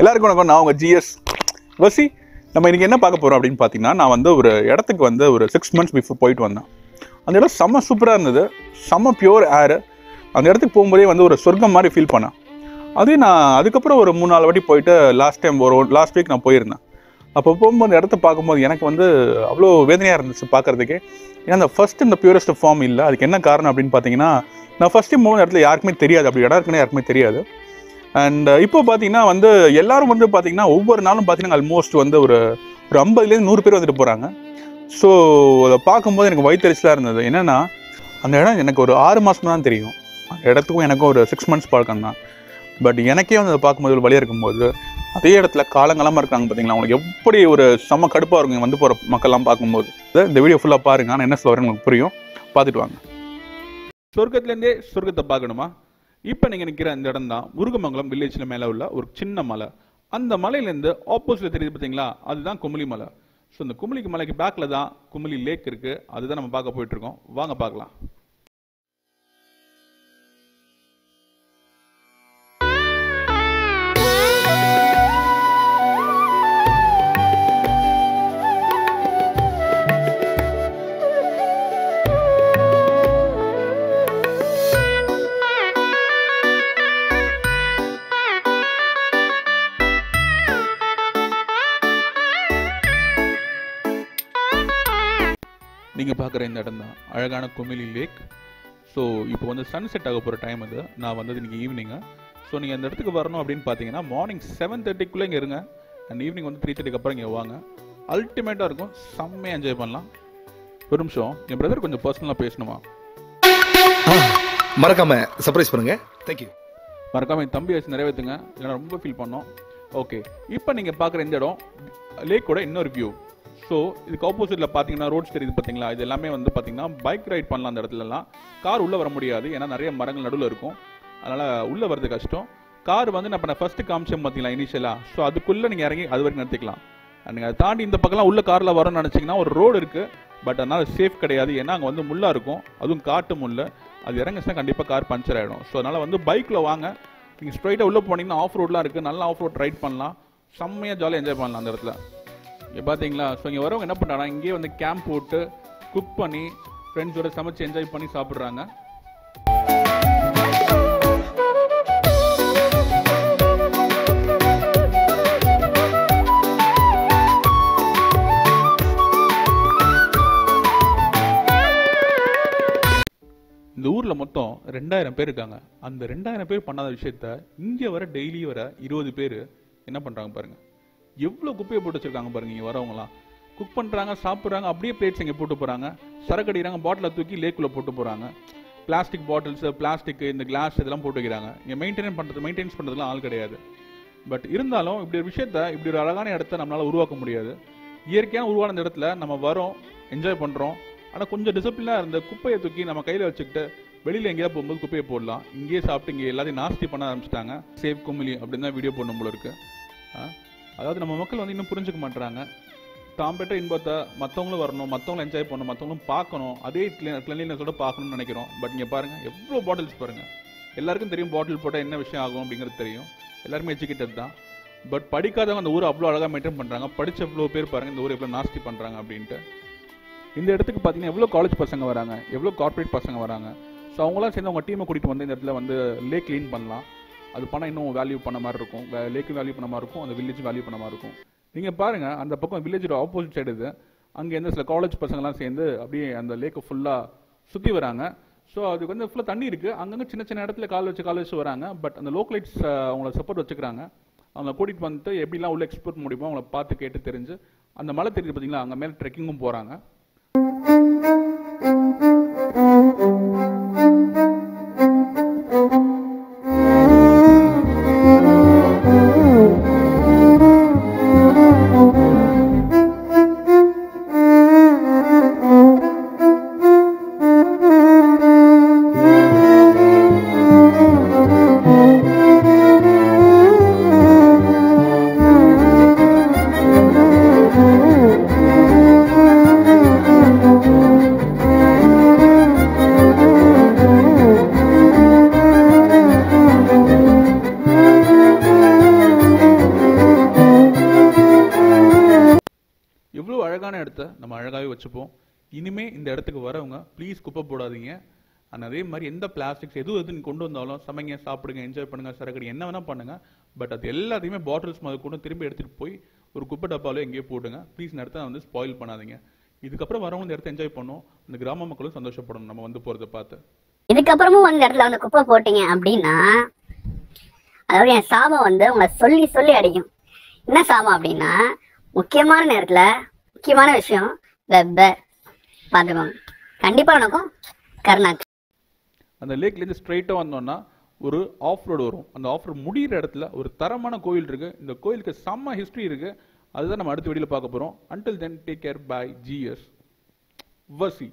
எல்லாருக்கும் வணக்கம். நான் உங்கள் ஜிஎஸ் வசி. நம்ம இன்றைக்கி என்ன பார்க்க போகிறோம் அப்படின்னு பார்த்தீங்கன்னா, நான் வந்து ஒரு இடத்துக்கு வந்து ஒரு 6 months பிஃபோர் போயிட்டு வந்தேன். அந்த இடம் செம்ம சூப்பராக இருந்தது, செம்ம பியூர் ஏரு. அந்த இடத்துக்கு போகும்போதே வந்து ஒரு சொர்க்கம் மாதிரி ஃபீல் பண்ணேன். அதே நான் அதுக்கப்புறம் ஒரு 3-4 வாட்டி போயிட்டு லாஸ்ட் வீக் நான் போயிருந்தேன். அப்போ போகும்போது இடத்த பார்க்கும்போது எனக்கு வந்து அவ்வளோ வேதனையாக இருந்துச்சு பார்க்குறதுக்கே. ஏன்னா அந்த ஃபஸ்ட்டு இந்த பியூரஸ்ட் ஃபார்ம் இல்லை. அதுக்கு என்ன காரணம் அப்படின்னு பார்த்தீங்கன்னா, நான் ஃபஸ்ட் டைம் போகும்போது இடத்துல யாருக்குமே தெரியாது, அப்படி இடம் இருக்குன்னு யாருக்குமே தெரியாது. அண்ட் இப்போ பார்த்தீங்கன்னா வந்து எல்லோரும் வந்து பார்த்தீங்கன்னா ஒவ்வொரு நாளும் பார்த்தீங்கன்னா ஆல்மோஸ்ட் வந்து ஒரு 50லேருந்து 100 பேர் வந்துட்டு போகிறாங்க. ஸோ அதை பார்க்கும்போது எனக்கு வயிற்றுச்சலாக இருந்தது. என்னென்னா அந்த இடம் எனக்கு ஒரு 6 மாதம் தான் தெரியும். அந்த இடத்துக்கும் எனக்கும் ஒரு 6 months பழக்கம் தான். பட் எனக்கே வந்து அதை பார்க்கும்போது ஒரு வழியாக இருக்கும்போது அதே இடத்துல காலங்காலமாக இருக்காங்க பார்த்தீங்களா, அவங்களுக்கு எப்படி ஒரு செம்ம கடுப்பாக இருக்கும் வந்து போகிற மக்கள்லாம் பார்க்கும்போது. இந்த வீடியோ ஃபுல்லாக பாருங்கள், நான் என்ன சொல்கிறேன் உங்களுக்கு புரியும், பார்த்துட்டு வாங்க. சொர்க்கத்துலேருந்தே சொர்க்கத்தை பார்க்கணுமா? இப்போ நீங்கள் நிற்கிற இந்த இடம் தான் முருகமங்கலம் வில்லேஜில் மேலே உள்ள ஒரு சின்ன மலை. அந்த மலையிலேருந்து ஆப்போசிட்டில் தெரியுது பார்த்தீங்களா, அதுதான் குமுளி மலை. ஸோ இந்த குமுளிக்கு மலைக்கு பேக்கில் தான் குமுளி லேக் இருக்குது. அதுதான் நம்ம பார்க்க போயிட்டுருக்கோம். வாங்க பார்க்கலாம். நீங்கள் பார்க்குற இந்த இடம் தான் அழகான குமிளி லேக். ஸோ இப்போ வந்து சன்செட் ஆக போகிற டைம் அது. நான் வந்தது இன்றைக்கி ஈவினிங்கு. ஸோ நீங்கள் அந்த இடத்துக்கு வரணும் அப்படின்னு பார்த்தீங்கன்னா மார்னிங் 7:30 இங்கே இருங்க. அண்ட் ஈவினிங் வந்து 3:30 அப்புறம் இங்கே வாங்க. அல்டிமேட்டாக இருக்கும், செம்மையாக என்ஜாய் பண்ணலாம். ஒரு நிமிஷம், என் பிரதர் கொஞ்சம் பர்சனலாக பேசணுமா? மறக்காம சர்ப்ரைஸ் பண்ணுங்க. தேங்க்யூ. மறக்காம என் தம்பி வச்சு நிறைவேற்றுங்க, இல்லைனா ரொம்ப ஃபீல் பண்ணோம். ஓகே, இப்போ நீங்கள் பார்க்குற இந்த இடம் லேக்கோட இன்னொரு வியூ. ஸோ இதுக்கு ஆப்போசிட்டில் பார்த்தீங்கன்னா ரோட்ஸ் தெரியுது பார்த்தீங்களா, இது எல்லாமே வந்து பார்த்தீங்கன்னா பைக் ரைட் பண்ணலாம். அந்த இடத்துலலாம் கார் உள்ளே வர முடியாது, ஏன்னா நிறைய மரங்கள் நடுவில் இருக்கும். அதனால் உள்ளே வரது கஷ்டம். கார் வந்து நான் ஃபஸ்ட்டு காமிச்சேன் பார்த்தீங்களா இனிஷியலாக, ஸோ அதுக்குள்ளே நீங்கள் இறங்கி அது வரைக்கும் நிறுத்திக்கலாம். நீங்கள் அதை தாண்டி இந்த பக்கம்லாம் உள்ள காரில் வரணும்னு நினச்சிங்கன்னா ஒரு ரோடு இருக்குது, பட் அதனால் சேஃப் கிடையாது. ஏன்னா அங்கே வந்து முள்ளாக இருக்கும், அதுவும் காட்டு முள். அது இறங்குச்சுன்னா கண்டிப்பாக கார் பஞ்சர் ஆகிடும். ஸோ அதனால் வந்து பைக்கில் வாங்க. நீங்கள் ஸ்ட்ரைட்டாக உள்ளே போனீங்கன்னா ஆஃப் ரோட்லாம் இருக்குது, நல்லா ஆஃப் ரோட் ரைட் பண்ணலாம், செம்மையாக ஜாலியாக என்ஜாய் பண்ணலாம் அந்த இடத்துல. இங்கே பார்த்தீங்களா, ஸோ இங்கே வரவங்க என்ன பண்ணுறாங்கன்னா இங்கேயே வந்து கேம்ப் போட்டு குக் பண்ணி ஃப்ரெண்ட்ஸோட சமைச்சு என்ஜாய் பண்ணி சாப்பிட்றாங்க. இந்த ஊரில் மொத்தம் 2000 பேர் இருக்காங்க. அந்த 2000 பேர் பண்ணாத விஷயத்த இங்கே வர டெய்லி வர 20 பேர் என்ன பண்ணுறாங்க பாருங்கள். எவ்வளோ குப்பையை போட்டு வச்சுருக்காங்க பாருங்கள். இங்கே வரவங்களாம் குக் பண்ணுறாங்க, சாப்பிட்றாங்க, அப்படியே பிளேட்ஸ் இங்கே போட்டு போகிறாங்க, சரக்கு அடிக்கிறாங்க, பாட்டிலை தூக்கி லேக்குள்ளே போட்டு போகிறாங்க. பிளாஸ்டிக் பாட்டில்ஸு, பிளாஸ்டிக்கு, இந்த கிளாஸ் இதெல்லாம் போட்டு வைக்கிறாங்க. இங்கே மெயின்டைன்ஸ் பண்ணுறதுலாம் ஆள் கிடையாது. பட் இருந்தாலும் இப்படி ஒரு விஷயத்த, இப்படி ஒரு அழகான இடத்த நம்மளால் உருவாக்க முடியாது. இயற்கையான உருவான இந்த இடத்துல நம்ம வரோம், என்ஜாய் பண்ணுறோம். ஆனால் கொஞ்சம் டிசிப்ளினாக இருந்த குப்பையை தூக்கி நம்ம கையில் வச்சுக்கிட்டு வெளியில் எங்கேயா போகும்போது குப்பையை போடலாம். இங்கேயே சாப்பிட்டு இங்கே எல்லாத்தையும் நாஸ்தி பண்ண ஆரம்பிச்சிட்டாங்க. சேவ் குமிளி அப்படின்னு தான் வீடியோ போடணும் போல இருக்குது. அதாவது நம்ம மக்கள் வந்து இன்னும் புரிஞ்சுக்க மாட்டுறாங்க. தாம் பெற்ற இன்பத்தை மற்றவங்களும் வரணும், மற்றவங்களும் என்ஜாய் பண்ணணும், மற்றவங்களும் பார்க்கணும், அதே கிளீனஸோட பார்க்கணும்னு நினைக்கிறோம். பட் இங்கே பாருங்கள், எவ்வளோ பாட்டில்ஸ் பாருங்கள். எல்லாருக்கும் தெரியும் பாட்டில் போட்டால் என்ன விஷயம் ஆகும் அப்படிங்கிறது தெரியும். எல்லாருமே எஜுகேட்டட் தான். பட் படிக்காதவங்க அந்த ஊரை அவ்வளோ அழகாக மெயின்டைன் பண்ணுறாங்க. படித்த எவ்வளோ பேர் பாருங்கள் இந்த ஊரை எவ்வளோ நாஸ்தி பண்ணுறாங்க அப்படின்ட்டு. இந்த இடத்துக்கு பார்த்தீங்கன்னா எவ்வளோ காலேஜ் பசங்க வராங்க, எவ்வளோ கார்ப்பரேட் பசங்க வராங்க. ஸோ அவங்களாம் சேர்ந்து அவங்க டீமை கூட்டிகிட்டு வந்து இந்த இடத்துல வந்து லேக் க்ளீன் பண்ணலாம். அது பணம் இன்னும் வேல்யூ பண்ண மாதிரி இருக்கும், லேக்கு வேல்யூ பண்ண மாதிரி இருக்கும், அந்த வில்லேஜ் வேல்யூ பண்ண மாதிரி இருக்கும். நீங்கள் பாருங்கள், அந்த பக்கம் வில்லேஜோட ஆப்போசிட் சைடு இது. அங்கே எந்த சில காலேஜ் பசங்கள்லாம் சேர்ந்து அப்படியே அந்த லேக்கை ஃபுல்லாக சுற்றி வராங்க. ஸோ அதுக்கு வந்து ஃபுல்லாக தண்ணி இருக்குது, அங்கங்கே சின்ன சின்ன இடத்துல கால் வச்சு வராங்க. பட் அந்த லோக்கலைட்ஸ் அவங்கள சப்போர்ட் வச்சுக்கிறாங்க. அவங்க கூட்டிகிட்டு வந்துட்டு எப்படிலாம் உள்ள எக்ஸ்ப்ளோர் முடியுமோ அவங்கள பார்த்து கேட்டு தெரிஞ்சு அந்த மலை தெரியுது பார்த்தீங்களா, அங்கே மேலே ட்ரெக்கிங்கும் போகிறாங்க. அழகான இடத்த நம்ம அழகாகவே வச்சுப்போம். இனிமே இந்த இடத்துக்கு வரவங்க ப்ளீஸ் குப்பை போடாதீங்க. அண்ட் அதே மாதிரி எந்த பிளாஸ்டிக்ஸ் எது நீங்க கொண்டு வந்தாலும் சமைங்க, சாப்பிடுங்க, என்ஜாய் பண்ணுங்க, சரக்கடி என்ன வேணா பண்ணுங்க. பட் அது எல்லாத்தையுமே பாட்டில்ஸ் மாதிரி கூட திரும்பி எடுத்துட்டு போய் ஒரு குப்பை டப்பாவில் எங்கேயோ போடுங்க. ப்ளீஸ் இந்த இடத்த வந்து ஸ்பாயில் பண்ணாதீங்க. இதுக்கப்புறம் வரவங்க இந்த இடத்த என்ஜாய் பண்ணும். அந்த கிராம மக்களும் சந்தோஷப்படணும் நம்ம வந்து போகிறத பார்த்து. இதுக்கப்புறமும் அந்த இடத்துல வந்து குப்பை போட்டீங்க அப்படின்னா அதாவது என் சாபம் வந்து உங்களை சொல்லி சொல்லி அடிக்கும். என்ன சாபம் அப்படின்னா, முக்கியமான நேரத்துல முக்கியமான விஷயம் பார்த்துக்கோங்க. கண்டிப்பா நடக்கும். கருணாக்கு அந்த லேக்லேருந்து ஸ்ட்ரைட்டாக வந்தோம்னா ஒரு ஆஃப் ரோடு வரும். அந்த ஆஃப் ரோடு முடிகிற இடத்துல ஒரு தரமான கோயில் இருக்குது. இந்த கோயிலுக்கு செம்ம ஹிஸ்ட்ரி இருக்குது. அதுதான் நம்ம அடுத்த வீடியோவில் பார்க்க போகிறோம். Until then take care. Bye. GS வசி.